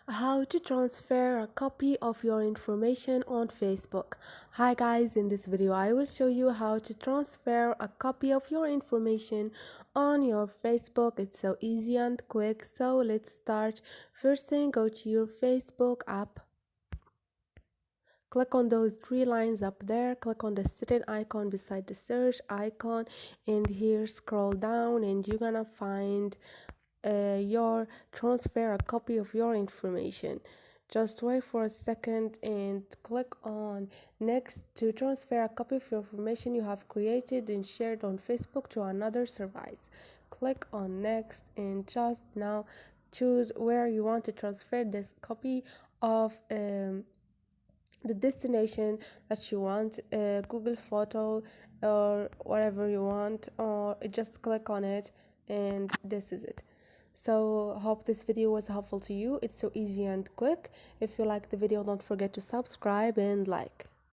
How to transfer a copy of your information on Facebook. Hi guys, in this video I will show you how to transfer a copy of your information on your Facebook. It's so easy and quick, so let's start. First thing, go to your Facebook app. Click on those three lines up there, click on the setting icon beside the search icon, and here scroll down and you're gonna find your transfer a copy of your information. Just wait for a second and click on next to transfer a copy of your information you have created and shared on Facebook to another service. Click on next and just now choose where you want to transfer this copy of the destination that you want, Google photo or whatever you want, or just click on it and this is it. So hope this video was helpful to you. It's so easy and quick. If you like the video, don't forget to subscribe and like.